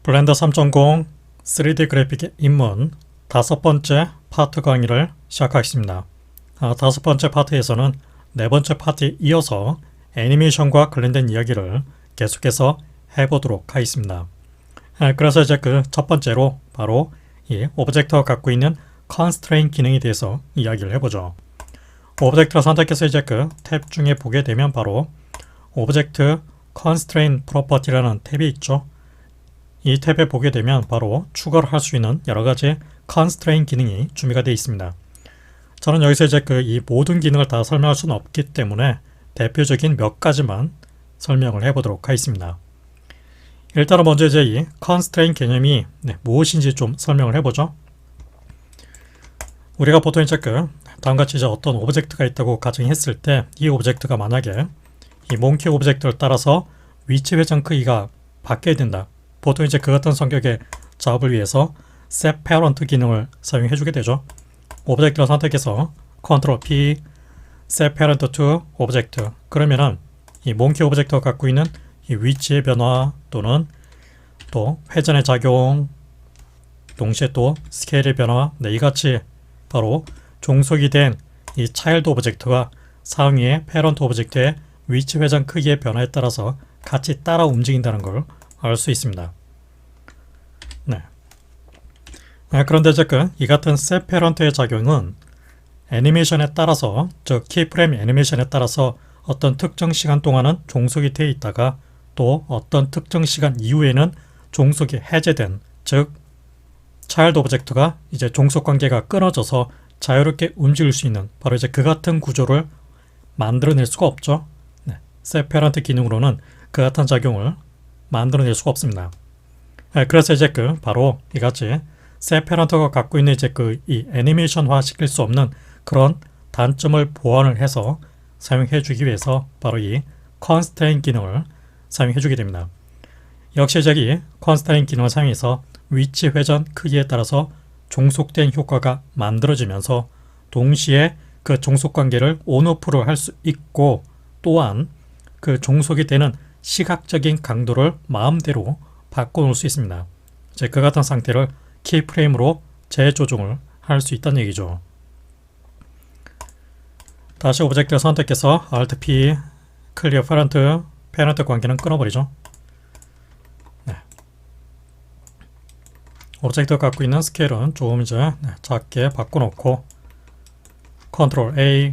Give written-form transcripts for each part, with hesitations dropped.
블렌더 3.0 3D 그래픽의 입문 5번째 파트 강의를 시작하겠습니다. 5번째 파트에서는 4번째 파트에 이어서 애니메이션과 관련된 이야기를 계속해서 해보도록 하겠습니다. 그래서 이제 그 첫 번째로 바로 이 오브젝트가 갖고 있는 컨스트레인 기능에 대해서 이야기를 해보죠. 오브젝트를 선택해서 이제 그 탭 중에 보게 되면 바로 오브젝트 컨스트레인 프로퍼티라는 탭이 있죠. 이 탭에 보게 되면 바로 추가를 할 수 있는 여러가지 컨스트레인 기능이 준비가 되어 있습니다. 저는 여기서 이제 그 이 모든 기능을 다 설명할 수는 없기 때문에 대표적인 몇 가지만 설명을 해보도록 하겠습니다. 일단은 먼저 이제 이 컨스트레인 개념이 무엇인지 좀 설명을 해보죠. 우리가 보통 이제 그 다음같이 이제 어떤 오브젝트가 있다고 가정했을 때 이 오브젝트가 만약에 이 몽키 오브젝트를 따라서 위치 회전 크기가 바뀌어야 된다. 보통 이제 그 같은 성격의 작업을 위해서 set parent 기능을 사용해 주게 되죠. 오브젝트를 선택해서 Ctrl P set parent to object. 그러면은 이 몽키 오브젝트가 갖고 있는 이 위치의 변화 또는 또 회전의 작용, 동시에 또 스케일의 변화, 이같이 바로 종속이 된 이 차일드 오브젝트가 상위의 패런트 오브젝트의 위치 회전 크기의 변화에 따라서 같이 따라 움직인다는 걸 알 수 있습니다. 그런데 이제 이 같은 set parent의 작용은 애니메이션에 따라서, 즉 키프레임 애니메이션에 따라서 어떤 특정 시간 동안은 종속이 되어 있다가 또 어떤 특정 시간 이후에는 종속이 해제된, 즉 차일드 오브젝트가 이제 종속 관계가 끊어져서 자유롭게 움직일 수 있는 바로 이제 그 같은 구조를 만들어낼 수가 없죠. set parent 기능으로는 그 같은 작용을 만들어낼 수가 없습니다. 그래서 이제 바로 이같이 set parent가 갖고 있는 이제 이 애니메이션화 시킬 수 없는 그런 단점을 보완을 해서 사용해 주기 위해서 바로 이 constraint 기능을 사용해 주게 됩니다. 역시 이제 이 constraint 기능을 사용해서 위치 회전 크기에 따라서 종속된 효과가 만들어지면서 동시에 그 종속 관계를 온오프를 할 수 있고 또한 그 종속이 되는 시각적인 강도를 마음대로 바꿔놓을 수 있습니다. 이제 그 같은 상태를 키프레임으로 재조정을 할 수 있다는 얘기죠. 다시 오브젝트를 선택해서 Alt P 클리어 패런트 관계는 끊어버리죠. 오브젝트가 갖고 있는 스케일은 조금 이제 작게 바꿔놓고 Ctrl A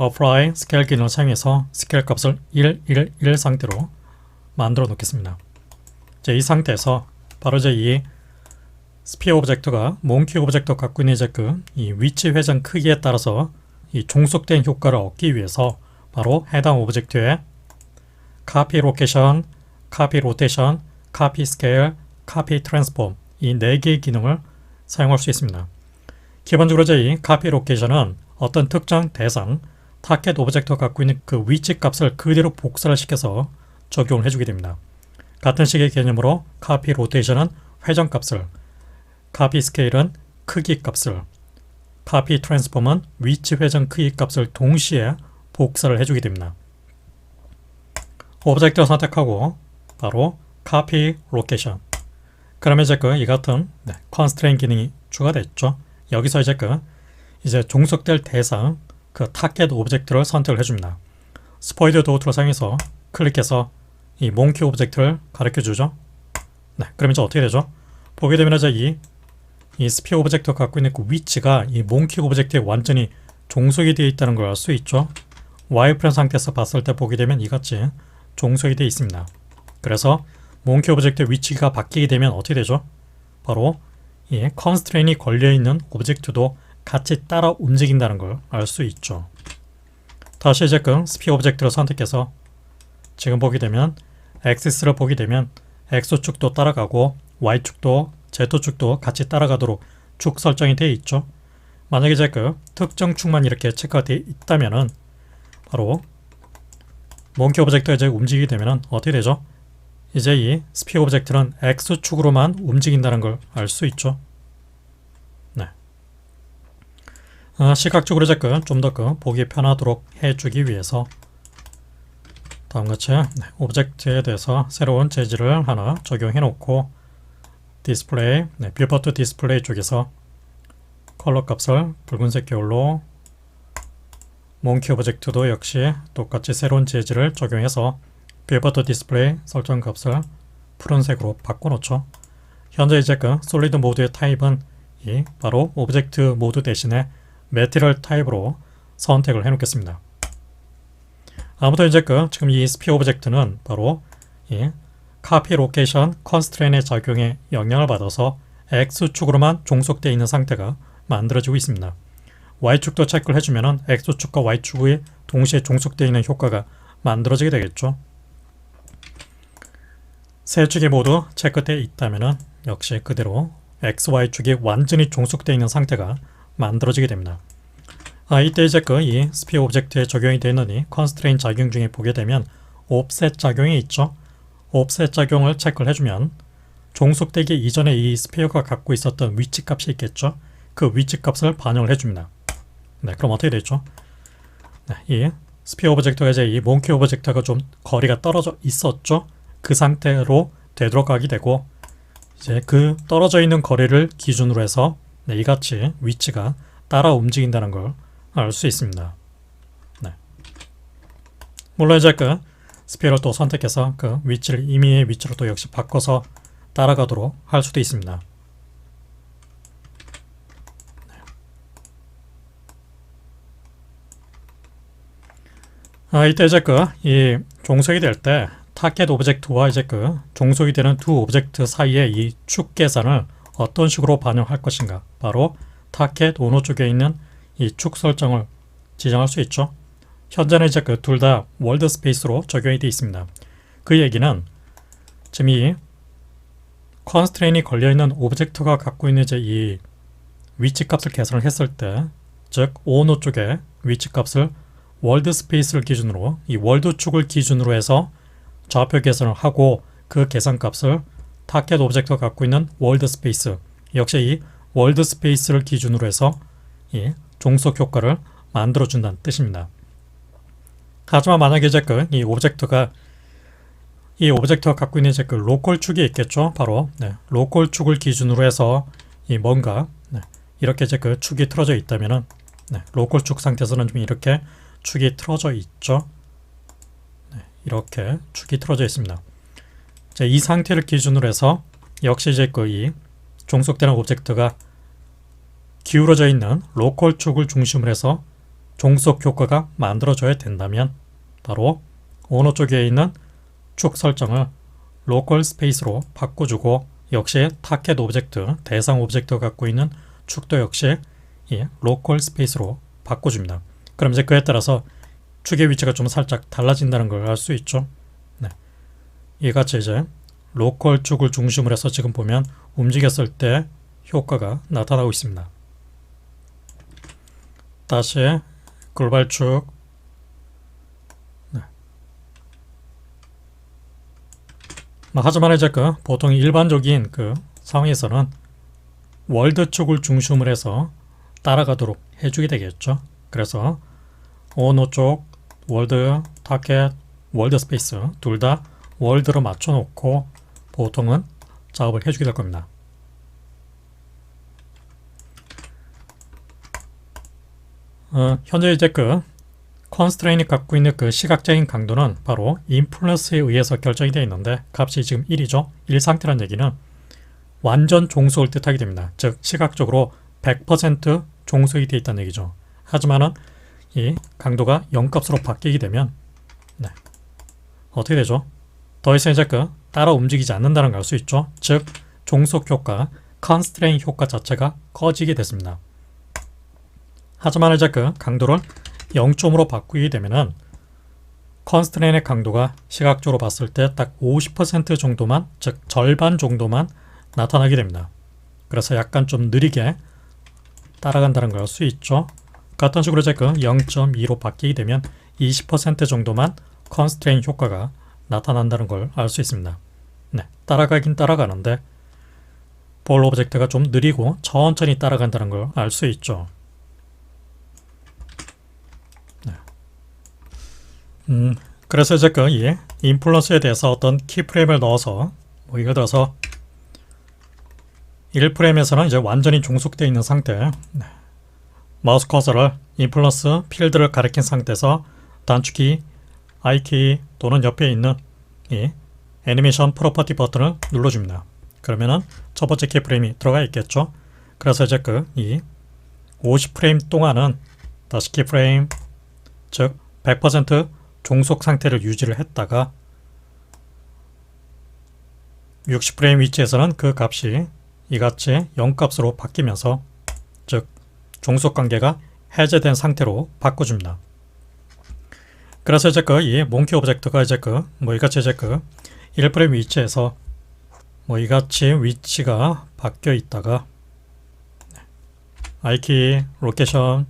Apply 스케일 기능을 사용해서 스케일 값을 1, 1, 1 상태로 만들어 놓겠습니다. 이제 이 상태에서 바로 이제 이 스피어 오브젝트가 몽키 오브젝트가 갖고 있는 이제 이 위치 회전 크기에 따라서 이 종속된 효과를 얻기 위해서 바로 해당 오브젝트의 Copy Location, Copy Rotation, Copy Scale, Copy Transform 이 4개의 기능을 사용할 수 있습니다. 기본적으로 이제 이 Copy Location은 어떤 특정 대상, 타겟 오브젝트가 갖고 있는 그 위치 값을 그대로 복사를 시켜서 적용을 해주게 됩니다. 같은 식의 개념으로 Copy Rotation은 회전 값을, Copy Scale은 크기 값을, Copy Transform은 위치 회전 크기 값을 동시에 복사를 해주게 됩니다. 오브젝트를 선택하고 바로 Copy Location. 그러면 이제 이 같은 constraint 기능이 추가됐죠. 여기서 이제 이제 종속될 대상 그 타겟 오브젝트를 선택을 해줍니다. 스포이드 도트를 사용해서 클릭해서 이 몽키 오브젝트를 가르쳐 주죠. 그럼 이제 어떻게 되죠? 보게 되면 이제 이 스피어 오브젝트가 갖고 있는 그 위치가 이 몽키 오브젝트에 완전히 종속이 되어 있다는 걸 알 수 있죠. 와이프레임 상태에서 봤을 때 보게 되면 이같이 종속이 되어 있습니다. 그래서 몽키 오브젝트의 위치가 바뀌게 되면 어떻게 되죠? 바로 이 컨스트레인이 걸려있는 오브젝트도 같이 따라 움직인다는 걸 알 수 있죠. 다시 이제 스피어 오브젝트를 선택해서 지금 보게 되면 엑시스를 보게 되면 X축도 따라가고 Y축도 Z축도 같이 따라가도록 축 설정이 되어 있죠. 만약에 이제 특정 축만 이렇게 체크가 되어 있다면은 바로 몽키 오브젝트가 이제 움직이게 되면은 어떻게 되죠? 이제 이 스피어 오브젝트는 X축으로만 움직인다는 걸 알 수 있죠. 시각적으로 이제 좀 더 보기 편하도록 해주기 위해서 다음같이 오브젝트에 대해서 새로운 재질을 하나 적용해 놓고 디스플레이, 뷰포트 디스플레이 쪽에서 컬러 값을 붉은색 계열로, 몽키 오브젝트도 역시 똑같이 새로운 재질을 적용해서 뷰포트 디스플레이 설정 값을 푸른색으로 바꿔놓죠. 현재 이제 그 솔리드 모드의 타입은 이 바로 오브젝트 모드 대신에 매티리얼 타입으로 선택을 해놓겠습니다. 아무튼 이제 그 지금 이 스피어 오브젝트는 바로 이 카피 로케이션 컨스트레인의 작용에 영향을 받아서 X축으로만 종속되어 있는 상태가 만들어지고 있습니다. Y축도 체크를 해주면 X축과 Y축이 동시에 종속되어 있는 효과가 만들어지게 되겠죠. 세 축이 모두 체크되어 있다면 역시 그대로 X, Y축이 완전히 종속되어 있는 상태가 만들어지게 됩니다. 이때 이제 그 이 스피어 오브젝트에 적용이 되는 이 컨스트레인 작용 중에 보게 되면 옵셋 작용이 있죠. 옵셋 작용을 체크를 해주면 종속되기 이전에 이 스피어가 갖고 있었던 위치 값이 있겠죠. 그 위치 값을 반영을 해줍니다. 그럼 어떻게 되죠? 이 스피어 오브젝트가 이제 이 몽키 오브젝트가 좀 거리가 떨어져 있었죠. 그 상태로 되돌아가게 되고 이제 그 떨어져 있는 거리를 기준으로 해서 이같이 위치가 따라 움직인다는 걸 알 수 있습니다. 물론 이제 그 스피어를 또 선택해서 그 위치를 임의의 위치로 또 역시 바꿔서 따라가도록 할 수도 있습니다. 이때 이제 그 이 종속이 될 때 타겟 오브젝트와 이제 그 종속이 되는 두 오브젝트 사이의 이 축 계산을 어떤 식으로 반영할 것인가, 바로 타겟 오너 쪽에 있는 이 축 설정을 지정할 수 있죠. 현재는 이제 그 둘 다 월드 스페이스로 적용이 되어 있습니다. 그 얘기는 지금 이 컨스트레인이 걸려 있는 오브젝트가 갖고 있는 이제 이 위치 값을 계산을 했을 때, 즉 오너 쪽에 위치 값을 월드 스페이스를 기준으로 이 월드 축을 기준으로 해서 좌표 계산을 하고 그 계산 값을 타겟 오브젝트가 갖고 있는 월드 스페이스, 역시 이 월드 스페이스를 기준으로 해서 이 종속 효과를 만들어 준다는 뜻입니다. 하지만 만약에 이제 그 이 오브젝트가 갖고 있는 이제 그 로컬 축이 있겠죠. 바로 로컬 축을 기준으로 해서 이 뭔가 이렇게 이제 그 축이 틀어져 있다면은 로컬 축 상태에서는 좀 이렇게 축이 틀어져 있죠. 이렇게 축이 틀어져 있습니다. 이 상태를 기준으로 해서 역시 이제 그 이 종속되는 오브젝트가 기울어져 있는 로컬 축을 중심으로 해서 종속 효과가 만들어져야 된다면 바로 오너 쪽에 있는 축 설정을 로컬 스페이스로 바꿔주고, 역시 타겟 오브젝트, 대상 오브젝트가 갖고 있는 축도 역시 이 로컬 스페이스로 바꿔줍니다. 그럼 이제 그에 따라서 축의 위치가 좀 살짝 달라진다는 걸 알 수 있죠. 이같이 이제 로컬 축을 중심으로 해서 지금 보면 움직였을 때 효과가 나타나고 있습니다. 다시 글로벌 축, 하지만 이제 그 보통 일반적인 그 상황에서는 월드 축을 중심으로 해서 따라가도록 해주게 되겠죠. 그래서 오너 쪽, 월드, 타겟, 월드 스페이스 둘 다 월드로 맞춰놓고 보통은 작업을 해주게 될 겁니다. 현재 이제 그 컨스트레인이 갖고 있는 그 시각적인 강도는 바로 인플루언스에 의해서 결정이 되어 있는데 값이 지금 1이죠. 1 상태라는 얘기는 완전 종속을 뜻하게 됩니다. 즉 시각적으로 100% 종속이 되어 있다는 얘기죠. 하지만은 이 강도가 0값으로 바뀌게 되면 어떻게 되죠? 더 이상 이제 그 따라 움직이지 않는다는 걸 알 수 있죠. 즉 종속 효과, 컨스트레인 효과 자체가 꺼지게 됐습니다. 하지만 이제 그 강도를 0점으로 바꾸게 되면은 컨스트레인의 강도가 시각적으로 봤을 때 딱 50% 정도만, 즉 절반 정도만 나타나게 됩니다. 그래서 약간 좀 느리게 따라간다는 걸 알 수 있죠. 같은 식으로 이제 그 0.2로 바뀌게 되면 20% 정도만 컨스트레인 효과가 나타난다는 걸 알 수 있습니다. 따라가긴 따라가는데 볼 오브젝트가 좀 느리고 천천히 따라간다는 걸 알 수 있죠. 그래서 이제 그 이 인플루언스에 대해서 어떤 키프레임을 넣어서 예를 들어서 1프레임에서는 이제 완전히 종속되어 있는 상태. 네. 마우스 커서를 인플루언스 필드를 가리킨 상태에서 단축키, I키 또는 옆에 있는 이 애니메이션 프로퍼티 버튼을 눌러줍니다. 그러면은 첫 번째 키프레임이 들어가 있겠죠. 그래서 이제 이 50프레임 동안은 다시 키프레임, 즉 100% 종속 상태를 유지를 했다가 60프레임 위치에서는 그 값이 이같이 0값으로 바뀌면서 즉 종속 관계가 해제된 상태로 바꿔줍니다. 그래서 이제 이 몽키 오브젝트가 이제 이같이 이제 1프레임 위치에서 이같이 위치가 바뀌어 있다가 I키, 로케이션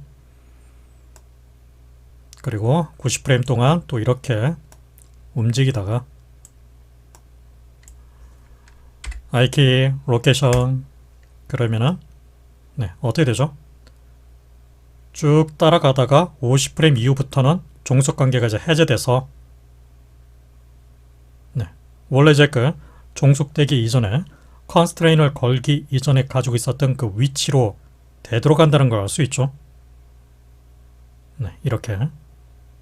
그리고 90프레임 동안 또 이렇게 움직이다가 I키, 로케이션 그러면은 어떻게 되죠? 쭉 따라가다가 50프레임 이후부터는 종속 관계가 이제 해제돼서 원래 이제 종속되기 이전에 컨스트레인을 걸기 이전에 가지고 있었던 그 위치로 되돌아간다는 걸 알 수 있죠. 이렇게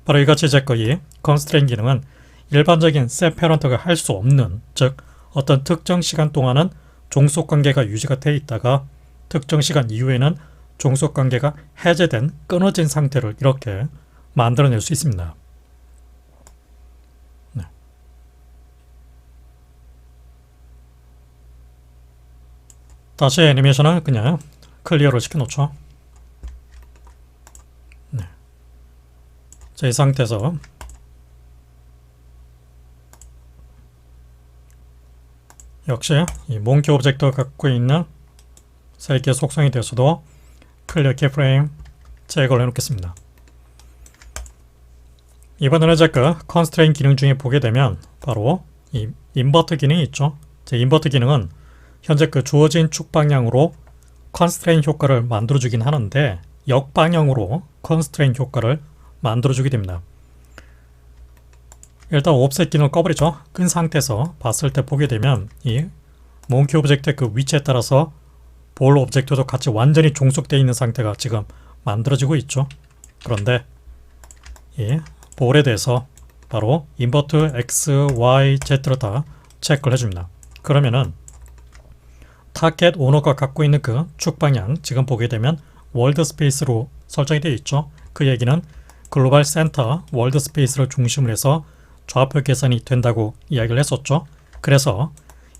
바로 이같이 이제 이 컨스트레인 기능은 일반적인 셋 패런트가 할 수 없는, 즉 어떤 특정 시간 동안은 종속 관계가 유지가 되어 있다가 특정 시간 이후에는 종속 관계가 해제된 끊어진 상태를 이렇게 만들어낼 수 있습니다. 다시 애니메이션을 그냥 클리어를 시켜놓죠. 자, 이 상태에서 역시 이 몽키 오브젝트가 갖고 있는 세 개의 속성에 대해서도 클리어 키프레임 제거를 해놓겠습니다. 이번에는 제가 컨스트레인 기능 중에 보게 되면 바로 이 인버트 기능이 있죠. 제 인버트 기능은 현재 주어진 축 방향으로 컨스트레인 효과를 만들어주긴 하는데 역방향으로 컨스트레인 효과를 만들어주게 됩니다. 일단 옵셋 기능을 꺼버리죠. 끈 상태에서 봤을 때 보게 되면 이 몽키 오브젝트의 그 위치에 따라서 볼 오브젝트도 같이 완전히 종속되어 있는 상태가 지금 만들어지고 있죠. 그런데 이 볼에 대해서 바로 인버트 X, Y, Z를 다 체크를 해줍니다. 그러면은 타겟 오너가 갖고 있는 그 축 방향 지금 보게 되면 월드 스페이스로 설정이 되어 있죠. 그 얘기는 글로벌 센터 월드 스페이스를 중심으로 해서 좌표 계산이 된다고 이야기를 했었죠. 그래서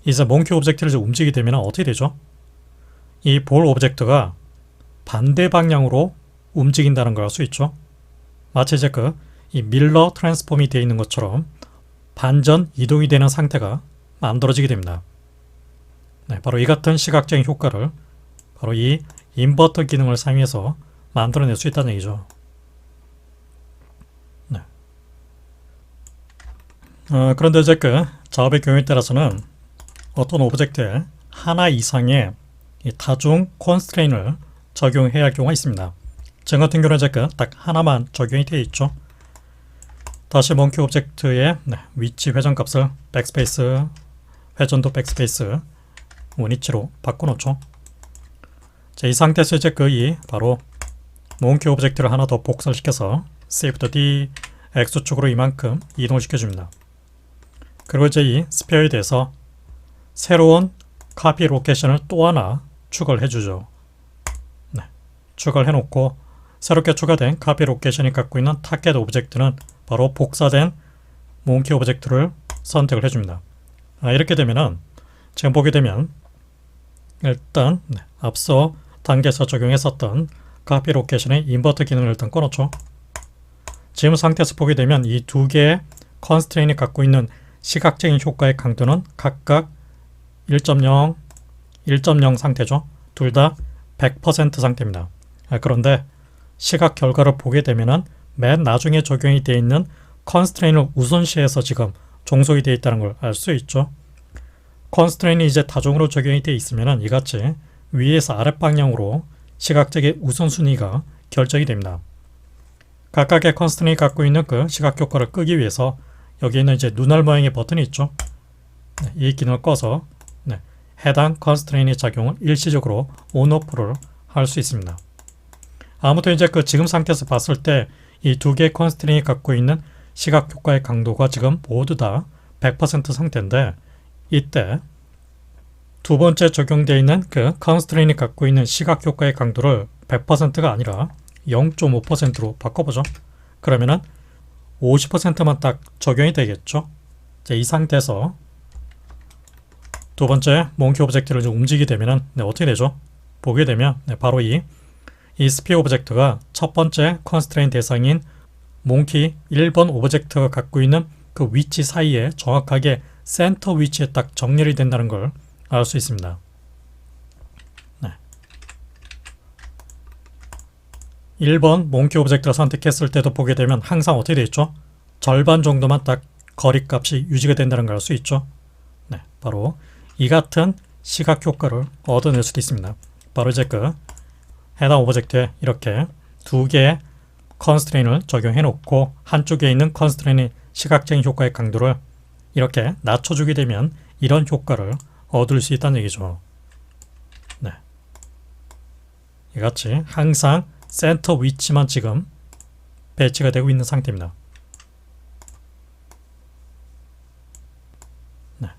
이제 몽키 오브젝트를 이제 움직이게 되면 어떻게 되죠? 이 볼 오브젝트가 반대 방향으로 움직인다는 걸 알 수 있죠. 마치 이제 이 밀러 트랜스폼이 되어 있는 것처럼 반전 이동이 되는 상태가 만들어지게 됩니다. 바로 이 같은 시각적인 효과를 바로 이 인버터 기능을 사용해서 만들어낼 수 있다는 얘기죠. 그런데 이제 작업의 경우에 따라서는 어떤 오브젝트에 하나 이상의 이 다중 컨스트레인을 적용해야 할 경우가 있습니다. 저 같은 경우는 이제 딱 하나만 적용이 되어 있죠. 다시 몽키 오브젝트의 위치 회전 값을 백스페이스, 회전도 백스페이스, 원위치로 바꿔놓죠. 자, 이 상태에서 이제 이 바로 몽키 오브젝트를 하나 더 복사시켜서 Shift D, X축으로 이만큼 이동을 시켜줍니다. 그리고 이제 이 스페어에 대해서 새로운 카피 로케이션을 또 하나 추가를 해주죠. 추가를 해놓고 새롭게 추가된 카피 로케이션이 갖고 있는 타겟 오브젝트는 바로 복사된 몽키 오브젝트를 선택을 해줍니다. 이렇게 되면은 지금 보게 되면 일단 앞서 단계에서 적용했었던 카피 로케이션의 인버트 기능을 일단 꺼놓죠. 지금 상태에서 보게 되면 이 두 개의 컨스트레인이 갖고 있는 시각적인 효과의 강도는 각각 1.0, 1.0 상태죠. 둘 다 100% 상태입니다. 그런데 시각 결과를 보게 되면은 맨 나중에 적용이 되어 있는 컨스트레인을 우선시해서 지금 종속이 되어 있다는 걸 알 수 있죠. 컨스트레인이 이제 다중으로 적용이 되어 있으면은 이같이 위에서 아랫 방향으로 시각적인 우선순위가 결정이 됩니다. 각각의 컨스트레인이 갖고 있는 그 시각 효과를 끄기 위해서 여기 있는 이제 눈알 모양의 버튼이 있죠. 이 기능을 꺼서 해당 컨스트레인의 작용을 일시적으로 온오프를 할 수 있습니다. 아무튼 이제 지금 상태에서 봤을 때 이 두 개의 컨스트레인이 갖고 있는 시각 효과의 강도가 지금 모두 다 100% 상태인데, 이때 두 번째 적용되어 있는 컨스트레인이 갖고 있는 시각 효과의 강도를 100%가 아니라 0.5%로 바꿔보죠. 그러면은 50%만 딱 적용이 되겠죠. 이제 이 상태에서 두 번째 몽키 오브젝트를 좀 움직이게 되면은 어떻게 되죠? 보게 되면 바로 이 스피어 오브젝트가 첫 번째 컨스트레인 대상인 몽키 1번 오브젝트가 갖고 있는 그 위치 사이에 정확하게 센터 위치에 딱 정렬이 된다는 걸 알 수 있습니다. 네. 1번 몽키 오브젝트를 선택했을 때도 보게 되면 항상 어떻게 되어 있죠? 절반 정도만 딱 거리값이 유지가 된다는 걸 알 수 있죠. 네, 바로 이 같은 시각 효과를 얻어낼 수도 있습니다. 바로 이제 해당 오브젝트에 이렇게 두 개의 컨스트레인을 적용해 놓고 한쪽에 있는 컨스트레인의 시각적인 효과의 강도를 이렇게 낮춰주게 되면 이런 효과를 얻을 수 있다는 얘기죠. 네. 이같이 항상 센터 위치만 지금 배치가 되고 있는 상태입니다. 네.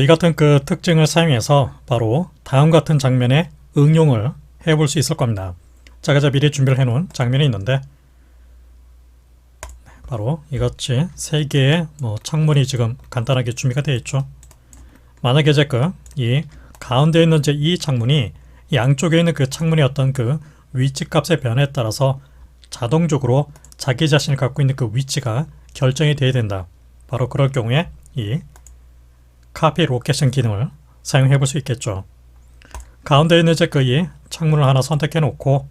이 같은 특징을 사용해서 바로 다음 같은 장면에 응용을 해볼 수 있을 겁니다. 제가 미리 준비를 해놓은 장면이 있는데, 바로 이같이 세 개의 창문이 지금 간단하게 준비가 되어 있죠. 만약에 이 가운데 있는 이 창문이 양쪽에 있는 창문의 어떤 위치 값의 변화에 따라서 자동적으로 자기 자신이 갖고 있는 위치가 결정이 되어야 된다. 바로 그럴 경우에 이 카피 로케이션 기능을 사용해 볼 수 있겠죠. 가운데 있는 이 창문을 하나 선택해 놓고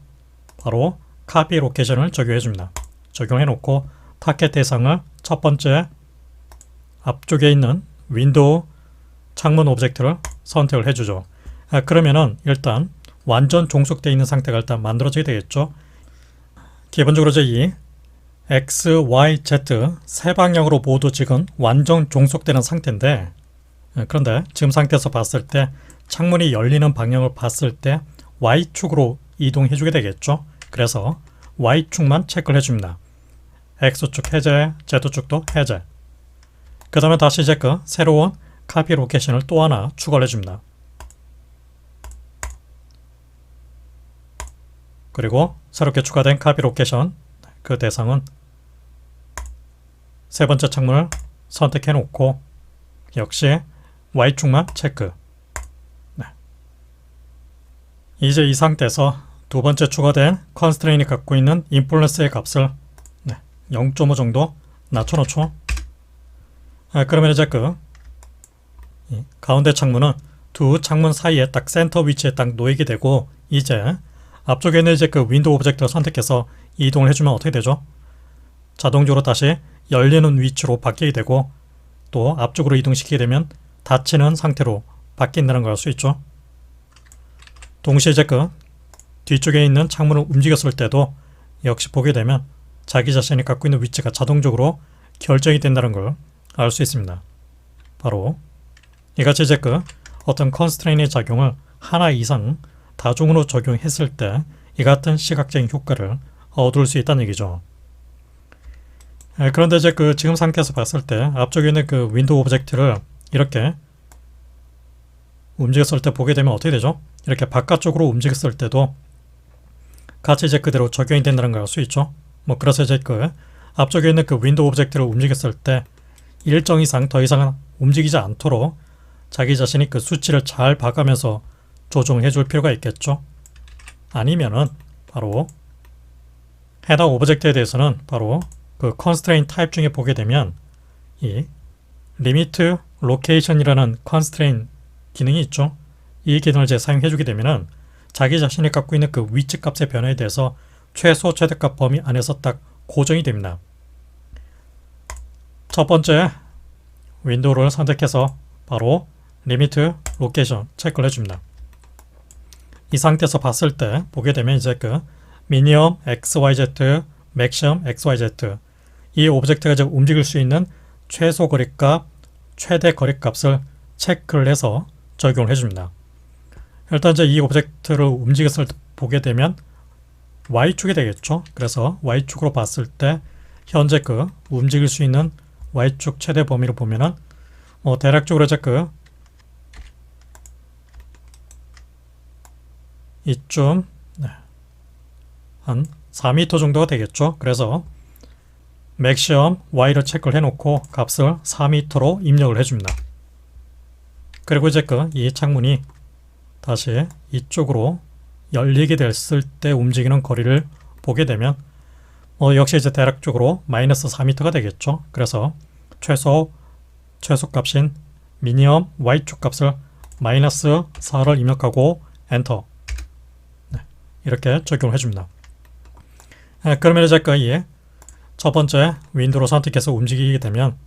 바로 카피 로케이션을 적용해 줍니다. 적용해 놓고 타켓 대상을 첫 번째 앞쪽에 있는 윈도우 창문 오브젝트를 선택을 해주죠. 그러면은 일단 완전 종속되어 있는 상태가 일단 만들어지게 되겠죠. 기본적으로 이 X, Y, Z 세 방향으로 모두 지금 완전 종속되는 상태인데, 그런데 지금 상태에서 봤을 때 창문이 열리는 방향을 봤을 때 Y축으로 이동해 주게 되겠죠. 그래서 Y축만 체크를 해줍니다. X축 해제, Z축도 해제. 그 다음에 다시 새로운 카피 로케이션을 또 하나 추가를 해줍니다. 그리고 새롭게 추가된 카피 로케이션 그 대상은 세 번째 창문을 선택해 놓고 역시 Y축만 체크. 네. 이제 이 상태에서 두 번째 추가된 컨스트레인이 갖고 있는 인플루언스의 값을 0.5 정도 낮춰놓죠. 그러면 이제 이 가운데 창문은 두 창문 사이에 딱 센터 위치에 딱 놓이게 되고, 이제 앞쪽에 있는 윈도우 오브젝트를 선택해서 이동을 해주면 어떻게 되죠? 자동적으로 다시 열리는 위치로 바뀌게 되고, 또 앞쪽으로 이동시키게 되면 닫히는 상태로 바뀐다는 걸 알 수 있죠. 동시에 뒤쪽에 있는 창문을 움직였을 때도 역시 보게 되면 자기 자신이 갖고 있는 위치가 자동적으로 결정이 된다는 걸 알 수 있습니다. 바로 이같이 어떤 컨스트레인의 작용을 하나 이상 다중으로 적용했을 때 이 같은 시각적인 효과를 얻을 수 있다는 얘기죠. 그런데 지금 상태에서 봤을 때 앞쪽에 있는 윈도우 오브젝트를 이렇게 움직였을 때 보게 되면 어떻게 되죠? 이렇게 바깥쪽으로 움직였을 때도 같이 그대로 적용이 된다는 걸 알 수 있죠. 그래서 앞쪽에 있는 윈도우 오브젝트를 움직였을 때 일정 이상 더 이상은 움직이지 않도록 자기 자신이 수치를 잘 봐가면서 조정해 줄 필요가 있겠죠. 아니면은 바로 해당 오브젝트에 대해서는 바로 컨스트레인 타입 중에 보게 되면 이 리미트 로케이션이라는 컨스트레인 기능이 있죠. 이 기능을 사용해 주게 되면은 자기 자신이 갖고 있는 위치 값의 변화에 대해서 최소 최대값 범위 안에서 딱 고정이 됩니다. 첫 번째 윈도우를 선택해서 바로 리미트 로케이션 체크를 해줍니다. 이 상태에서 봤을 때 보게 되면 이제 미니멈 XYZ, 맥시멈 XYZ 이 오브젝트가 움직일 수 있는 최소 거리값, 최대 거리값을 체크를 해서 적용을 해줍니다. 일단 이제 이 오브젝트를 움직였을 때 보게 되면 Y축이 되겠죠. 그래서 Y축으로 봤을 때 현재 그 움직일 수 있는 Y축 최대 범위를 보면은 대략적으로 이제 그 이쯤 한 4m 정도가 되겠죠. 그래서 맥시멈 Y를 체크를 해놓고 값을 4m로 입력을 해줍니다. 그리고 이제 이 창문이 다시 이쪽으로 열리게 됐을 때 움직이는 거리를 보게 되면 역시 이제 대략적으로 마이너스 4m가 되겠죠. 그래서 최소 값인 미니멈 Y축 값을 마이너스 4를 입력하고 엔터. 이렇게 적용을 해줍니다. 그러면 이제 이 첫 번째 윈도우를 선택해서 움직이게 되면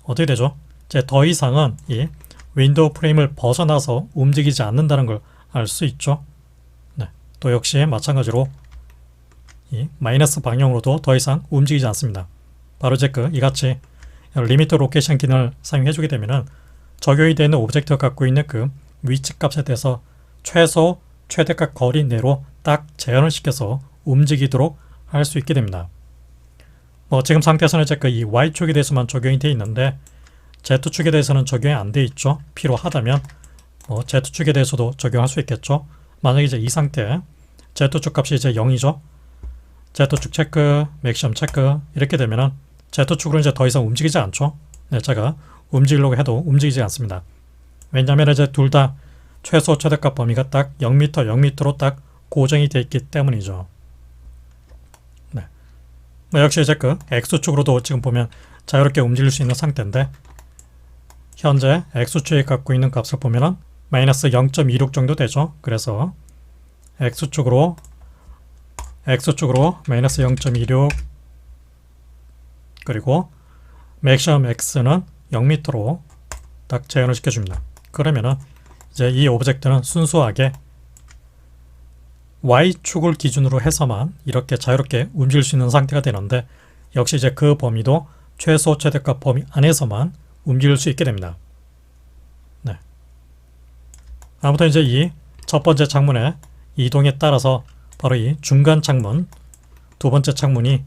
어떻게 되죠? 이제 더 이상은 이 윈도우 프레임을 벗어나서 움직이지 않는다는 걸 알 수 있죠. 또 역시 마찬가지로 이 마이너스 방향으로도 더 이상 움직이지 않습니다. 바로 이제 이같이 리미트 로케이션 기능을 사용해 주게 되면은 적용이 되는 오브젝트가 갖고 있는 그 위치 값에 대해서 최소 최대값 거리 내로 딱 제한을 시켜서 움직이도록 할 수 있게 됩니다. 지금 상태에서는 이제 이 Y축에 대해서만 적용이 되어 있는데 Z축에 대해서는 적용이 안 되어 있죠. 필요하다면 Z축에 대해서도 적용할 수 있겠죠. 만약에 이제 이 상태 Z축 값이 이제 0이죠. Z축 체크, 맥시멈 체크 이렇게 되면은 Z축으로 이제 더 이상 움직이지 않죠. 제가 움직이려고 해도 움직이지 않습니다. 왜냐하면 이제 둘 다 최소 최대값 범위가 딱 0m, 0m로 딱 고정이 되어 있기 때문이죠. 역시 이제 X축으로도 지금 보면 자유롭게 움직일 수 있는 상태인데 현재 X축에 갖고 있는 값을 보면은 마이너스 0.26 정도 되죠. 그래서 X축으로 마이너스 0.26 그리고 맥시멈 X는 0m로 딱 제한을 시켜줍니다. 그러면은 이제 이 오브젝트는 순수하게 Y축을 기준으로 해서만 이렇게 자유롭게 움직일 수 있는 상태가 되는데 역시 이제 그 범위도 최소 최대값 범위 안에서만 움직일 수 있게 됩니다. 아무튼 이제 이 첫 번째 창문의 이동에 따라서 바로 이 중간 창문, 두 번째 창문이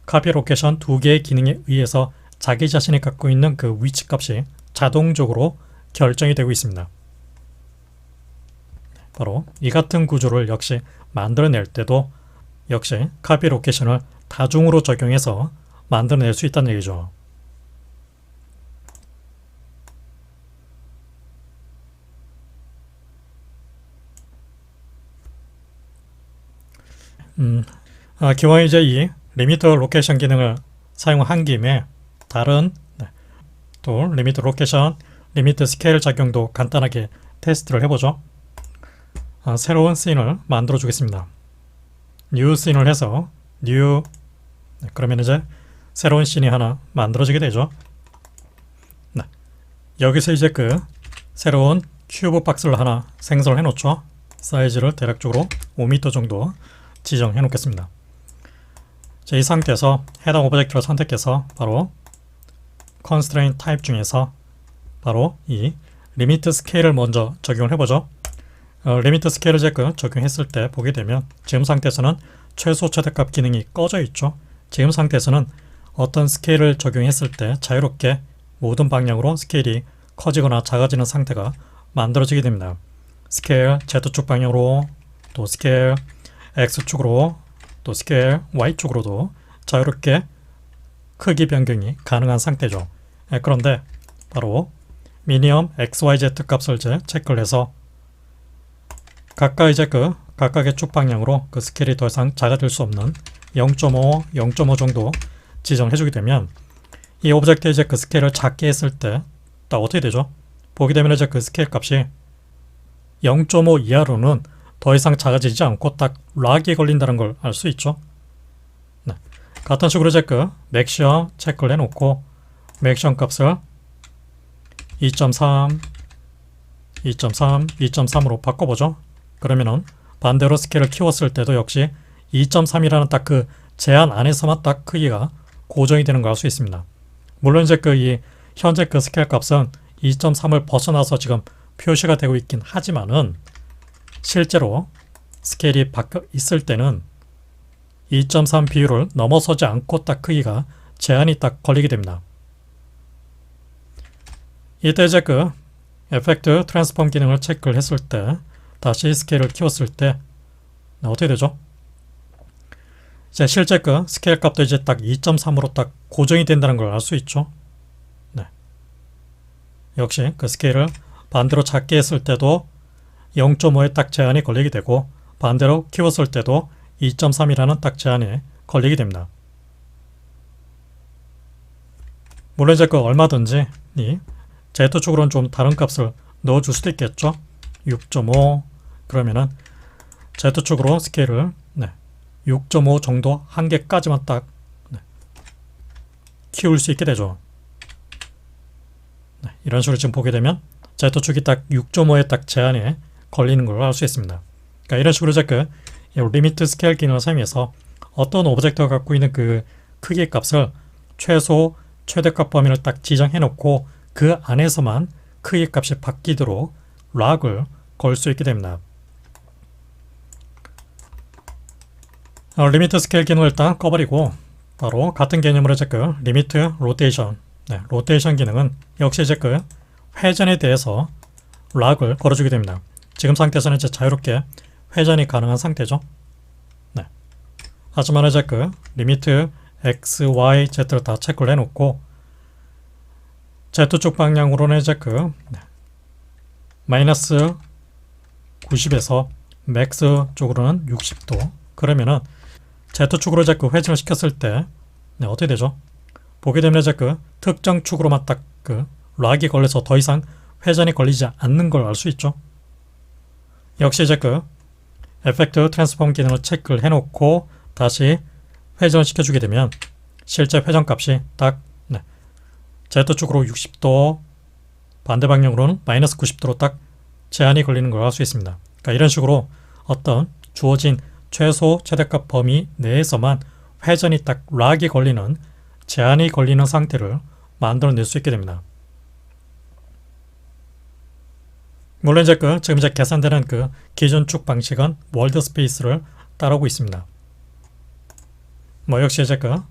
카피 로케이션 두 개의 기능에 의해서 자기 자신이 갖고 있는 그 위치 값이 자동적으로 결정이 되고 있습니다. 바로 이 같은 구조를 역시 만들어낼 때도 역시 카피 로케이션을 다중으로 적용해서 만들어낼 수 있다는 얘기죠. 기왕 이제 이 리미트 로케이션 기능을 사용한 김에 다른 또 리미트 로케이션, 리미트 스케일 작용도 간단하게 테스트를 해보죠. 새로운 씬을 만들어 주겠습니다. 뉴 씬을 해서 뉴 그러면 이제 새로운 씬이 하나 만들어지게 되죠. 여기서 이제 새로운 큐브 박스를 하나 생성을 해 놓죠. 사이즈를 대략적으로 5m 정도 지정해 놓겠습니다. 자, 이 상태에서 해당 오브젝트를 선택해서 바로 constraint type 중에서 바로 이 리미트 스케일을 먼저 적용을 해보죠. 리미트 스케일을 적용했을 때 보게 되면 지금 상태에서는 최소 최대값 기능이 꺼져 있죠. 지금 상태에서는 어떤 스케일을 적용했을 때 자유롭게 모든 방향으로 스케일이 커지거나 작아지는 상태가 만들어지게 됩니다. 스케일 Z축 방향으로, 또 스케일 X축으로, 또 스케일 Y축으로도 자유롭게 크기 변경이 가능한 상태죠. 그런데 바로 미니멈 XYZ 값을 체크를 해서 각각 이제 각각의 축 방향으로 스케일이 더 이상 작아질 수 없는 0.5, 0.5 정도 지정해 주게 되면 이 오브젝트의 이제 스케일을 작게 했을 때 딱 어떻게 되죠? 보게 되면 이제 스케일 값이 0.5 이하로는 더 이상 작아지지 않고 딱 락이 걸린다는 걸 알 수 있죠. 같은 식으로 이제 맥시멈 체크를 해놓고 맥시멈 값을 2.3, 2.3, 2.3으로 바꿔보죠. 그러면은 반대로 스케일을 키웠을 때도 역시 2.3이라는 딱 제한 안에서만 딱 크기가 고정이 되는 걸 알 수 있습니다. 물론 이제 이 현재 그 스케일 값은 2.3을 벗어나서 지금 표시가 되고 있긴 하지만은 실제로 스케일이 바뀌어 있을 때는 2.3 비율을 넘어서지 않고 딱 크기가 제한이 딱 걸리게 됩니다. 이때 이제 그 에펙트 트랜스폼 기능을 체크를 했을 때 다시 스케일을 키웠을 때 어떻게 되죠? 이제 실제 그 스케일 값도 이제 딱 2.3으로 딱 고정이 된다는 걸 알 수 있죠. 네. 역시 그 스케일을 반대로 작게 했을 때도 0.5에 딱 제한이 걸리게 되고 반대로 키웠을 때도 2.3이라는 딱 제한이 걸리게 됩니다. 물론 이제 그 얼마든지 이 Z축으로는 좀 다른 값을 넣어줄 수도 있겠죠. 6.5 그러면은 Z축으로 스케일을 6.5 정도 한계까지만 딱 키울 수 있게 되죠. 이런 식으로 지금 보게 되면 Z축이 딱 6.5에 딱 제한에 걸리는 걸 알 수 있습니다. 그러니까 이런 식으로 이제 그 리미트 스케일 기능을 사용해서 어떤 오브젝트가 갖고 있는 그 크기 값을 최소 최대값 범위를 딱 지정해 놓고 그 안에서만 크기 값이 바뀌도록 락을 걸 수 있게 됩니다. 리미트 스케일 기능을 일단 꺼버리고 바로 같은 개념으로 이제 그 리미트 로테이션 로테이션 기능은 역시 이제 그 회전에 대해서 락을 걸어주게 됩니다. 지금 상태에서는 이제 자유롭게 회전이 가능한 상태죠. 하지만 이제 그 리미트 x, y, z를 다 체크를 해놓고 Z축 방향으로는 이제 그 마이너스 90에서 맥스 쪽으로는 60도 그러면은 Z축으로 이제 그 회전을 시켰을 때 어떻게 되죠? 보게 되면 이제 그 특정 축으로만 딱 그 락이 걸려서 더 이상 회전이 걸리지 않는 걸 알 수 있죠. 역시 이제 그 에펙트 트랜스폼 기능을 체크를 해놓고 다시 회전을 시켜주게 되면 실제 회전 값이 딱 Z축으로 60도 반대 방향으로는 마이너스 90도로 딱 제한이 걸리는 걸 알 수 있습니다. 그러니까 이런 식으로 어떤 주어진 최소 최대값 범위 내에서만 회전이 딱 락이 걸리는 제한이 걸리는 상태를 만들어낼 수 있게 됩니다. 물론 이제 지금 이제 계산되는 그 기존 축 방식은 월드 스페이스를 따르고 있습니다. 역시 이제 그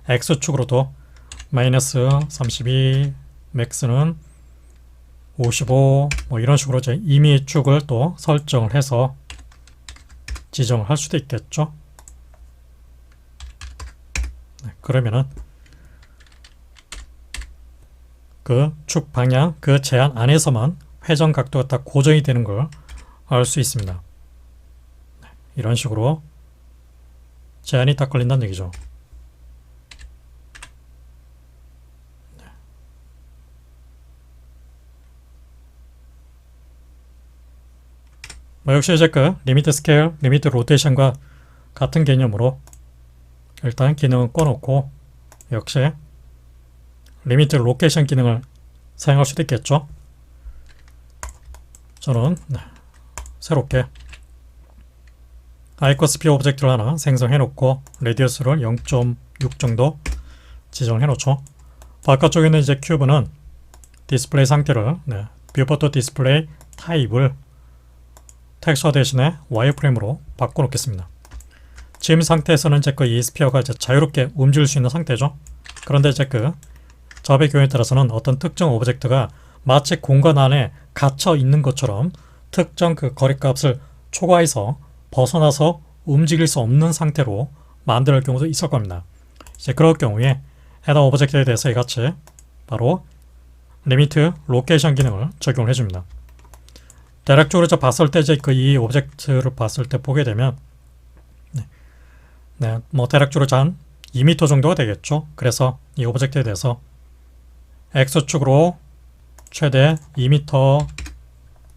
X축으로도 마이너스 32, 맥스는 55 이런 식으로 이제 임의 축을 또 설정을 해서 지정을 할 수도 있겠죠. 그러면은 그 축 방향 그 제한 안에서만 회전 각도가 딱 고정이 되는 걸 알 수 있습니다. 이런 식으로 제한이 딱 걸린다는 얘기죠. 역시 이제 그 리미트 스케일, 리미트 로테이션과 같은 개념으로 일단 기능을 꺼놓고 역시 리미트 로케이션 기능을 사용할 수도 있겠죠. 저는 새롭게 아이코스피어 오브젝트를 하나 생성해 놓고 레디어스를 0.6 정도 지정해 놓죠. 바깥쪽에 있는 이제 큐브는 디스플레이 상태를 뷰포터 디스플레이 타입을 텍스처 대신에 와이어프레임으로 바꿔 놓겠습니다. 지금 상태에서는 이제 이 스피어가 이제 자유롭게 움직일 수 있는 상태죠. 그런데 이제 접의 경우에 따라서는 어떤 특정 오브젝트가 마치 공간 안에 갇혀 있는 것처럼 특정 그 거리값을 초과해서 벗어나서 움직일 수 없는 상태로 만들 경우도 있을 겁니다. 이제 그럴 경우에 해당 오브젝트에 대해서 이같이 바로 리미트 로케이션 기능을 적용을 해줍니다. 대략적으로 봤을 때 이제 이 오브젝트를 봤을 때 보게 되면 대략적으로 한 2m 정도가 되겠죠. 그래서 이 오브젝트에 대해서 X축으로 최대 2m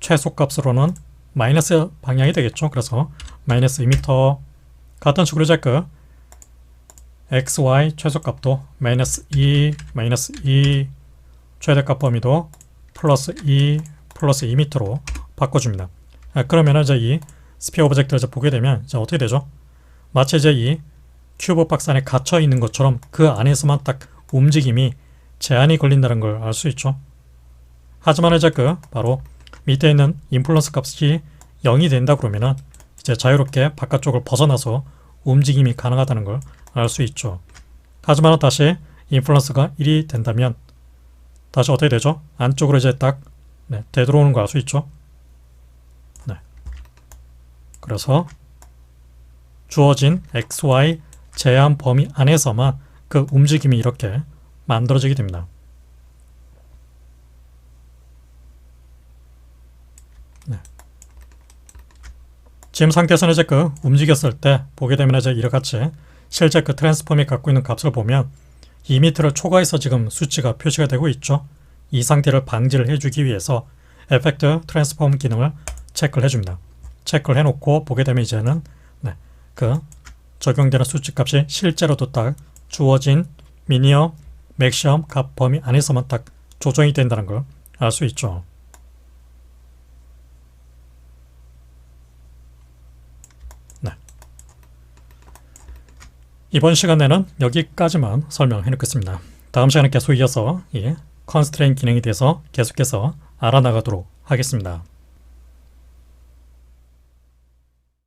최소값으로는 마이너스 방향이 되겠죠. 그래서 마이너스 2m 같은 식으로 이제 XY 최소값도 마이너스 2, 마이너스 2 최대값 범위도 플러스 2, 플러스 2m로 바꿔줍니다. 그러면 이제 이 스피어 오브젝트를 이제 보게 되면 이제 어떻게 되죠? 마치 이제 이 큐브 박스 안에 갇혀 있는 것처럼 그 안에서만 딱 움직임이 제한이 걸린다는 걸 알 수 있죠. 하지만 이제 바로 밑에 있는 인플루언스 값이 0이 된다 그러면은 이제 자유롭게 바깥쪽을 벗어나서 움직임이 가능하다는 걸 알 수 있죠. 하지만 다시 인플루언스가 1이 된다면 다시 어떻게 되죠? 안쪽으로 이제 딱 되돌아오는 거 알 수 있죠. 그래서 주어진 XY 제한 범위 안에서만 그 움직임이 이렇게 만들어지게 됩니다. 지금 상태에서는 이제 움직였을 때 보게 되면 이제 이렇게 실제 트랜스폼이 갖고 있는 값을 보면 2m를 초과해서 지금 수치가 표시가 되고 있죠. 이 상태를 방지를 해주기 위해서 에펙트 트랜스폼 기능을 체크를 해줍니다. 체크를 해놓고 보게 되면 이제는 적용되는 수치 값이 실제로도 딱 주어진 미니멈, 맥시멈 값 범위 안에서만 딱 조정이 된다는 걸 알 수 있죠. 이번 시간에는 여기까지만 설명해 놓겠습니다. 다음 시간에 계속 이어서 이 컨스트레인 기능에 대해서 계속해서 알아나가도록 하겠습니다.